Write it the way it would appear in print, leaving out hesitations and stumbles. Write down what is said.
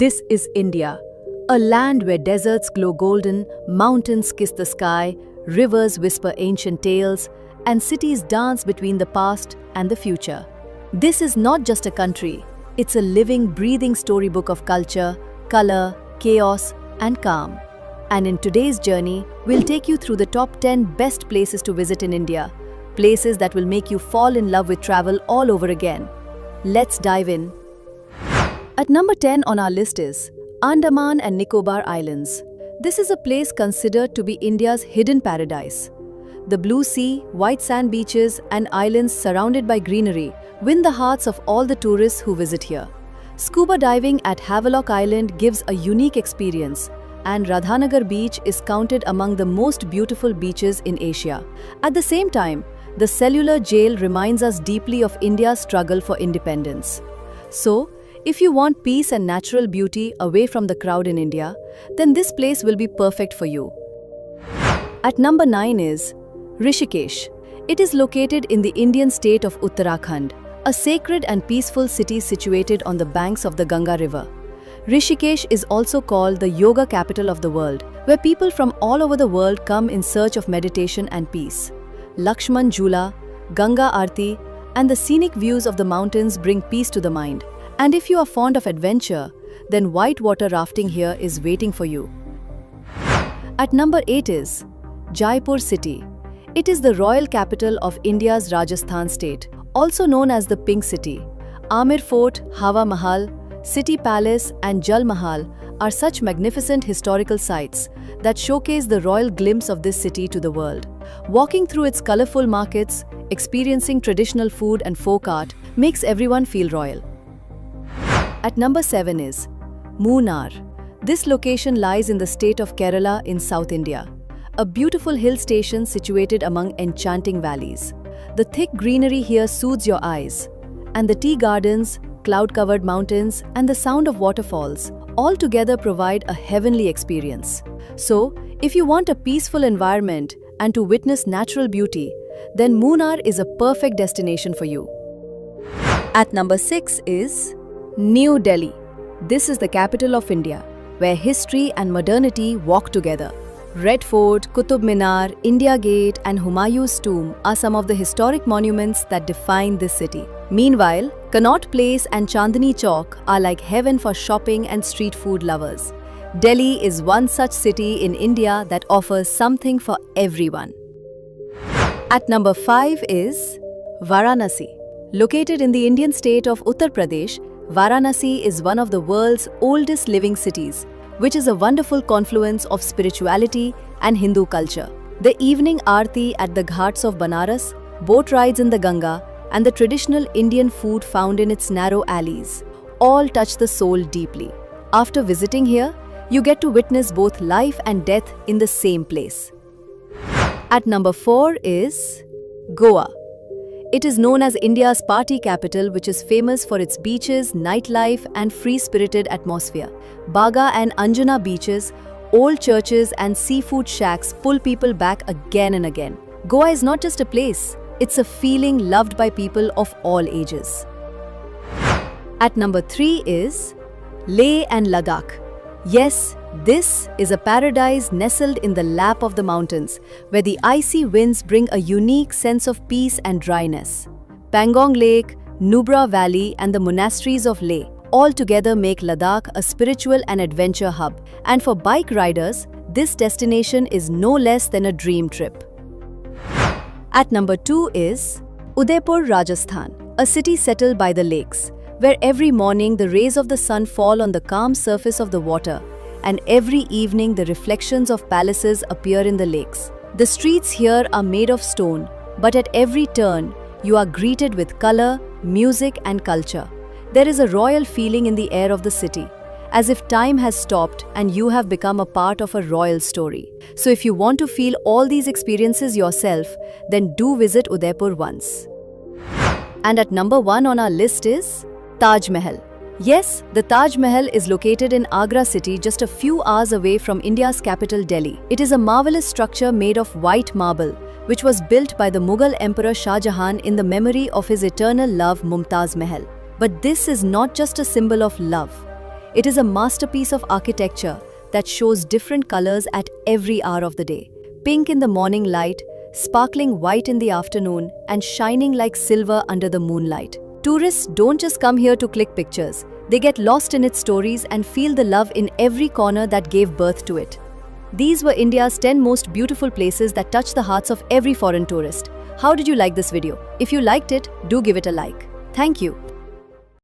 This is India, a land where deserts glow golden, mountains kiss the sky, rivers whisper ancient tales, and cities dance between the past and the future. This is not just a country, it's a living, breathing storybook of culture, color, chaos, and calm. And in today's journey, we'll take you through the top 10 best places to visit in India, places that will make you fall in love with travel all over again. Let's dive in. At number 10 on our list is Andaman and Nicobar Islands. This is a place considered to be India's hidden paradise. The blue sea, white sand beaches, and islands surrounded by greenery win the hearts of all the tourists who visit here. Scuba diving at Havelock Island gives a unique experience, and Radhanagar Beach is counted among the most beautiful beaches in Asia. At the same time, the cellular jail reminds us deeply of India's struggle for independence. So, if you want peace and natural beauty away from the crowd in India, then this place will be perfect for you. At number 9 is Rishikesh. It is located in the Indian state of Uttarakhand, a sacred and peaceful city situated on the banks of the Ganga River. Rishikesh is also called the yoga capital of the world, where people from all over the world come in search of meditation and peace. Lakshman Jhula, Ganga Aarti, and the scenic views of the mountains bring peace to the mind. And if you are fond of adventure, then whitewater rafting here is waiting for you. At number 8 is Jaipur city. It is the royal capital of India's Rajasthan state, also known as the Pink City. Amir Fort, Hawa Mahal, City Palace, and Jal Mahal are such magnificent historical sites that showcase the royal glimpse of this city to the world. Walking through its colorful markets, experiencing traditional food and folk art makes everyone feel royal. At number 7 is Munnar. This location lies in the state of Kerala in South India, a beautiful hill station situated among enchanting valleys. The thick greenery here soothes your eyes, and the tea gardens, cloud-covered mountains, and the sound of waterfalls all together provide a heavenly experience. So, if you want a peaceful environment and to witness natural beauty, then Munnar is a perfect destination for you. At number 6 is New Delhi. This is the capital of India, where history and modernity walk together. Red Fort, Qutub Minar, India Gate, and Humayun's tomb are some of the historic monuments that define this city. Meanwhile, Connaught Place and Chandni Chowk are like heaven for shopping and street food lovers. Delhi is one such city in India that offers something for everyone. At number 5 is Varanasi. Located in the Indian state of Uttar Pradesh, Varanasi is one of the world's oldest living cities, which is a wonderful confluence of spirituality and Hindu culture. The evening aarti at the ghats of Banaras, boat rides in the Ganga, and the traditional Indian food found in its narrow alleys all touch the soul deeply. After visiting here, you get to witness both life and death in the same place. At number 4 is Goa. It is known as India's party capital, which is famous for its beaches, nightlife, and free-spirited atmosphere. Baga and Anjuna beaches, old churches, and seafood shacks pull people back again and again. Goa is not just a place, it's a feeling loved by people of all ages. At number 3 is Leh and Ladakh. Yes, this is a paradise nestled in the lap of the mountains, where the icy winds bring a unique sense of peace and dryness. Pangong Lake, Nubra Valley, and the monasteries of Leh all together make Ladakh a spiritual and adventure hub. And for bike riders, this destination is no less than a dream trip. At number 2 is Udaipur, Rajasthan, a city settled by the lakes, where every morning the rays of the sun fall on the calm surface of the water, and every evening the reflections of palaces appear in the lakes. The streets here are made of stone, but at every turn, you are greeted with color, music, and culture. There is a royal feeling in the air of the city, as if time has stopped and you have become a part of a royal story. So if you want to feel all these experiences yourself, then do visit Udaipur once. And at number 1 on our list is Taj Mahal. Yes, the Taj Mahal is located in Agra city, just a few hours away from India's capital Delhi. It is a marvelous structure made of white marble, which was built by the Mughal Emperor Shah Jahan in the memory of his eternal love Mumtaz Mahal. But this is not just a symbol of love. It is a masterpiece of architecture that shows different colors at every hour of the day. Pink in the morning light, sparkling white in the afternoon, and shining like silver under the moonlight. Tourists don't just come here to click pictures. They get lost in its stories and feel the love in every corner that gave birth to it. These were India's 10 most beautiful places that touch the hearts of every foreign tourist. How did you like this video? If you liked it, do give it a like. Thank you.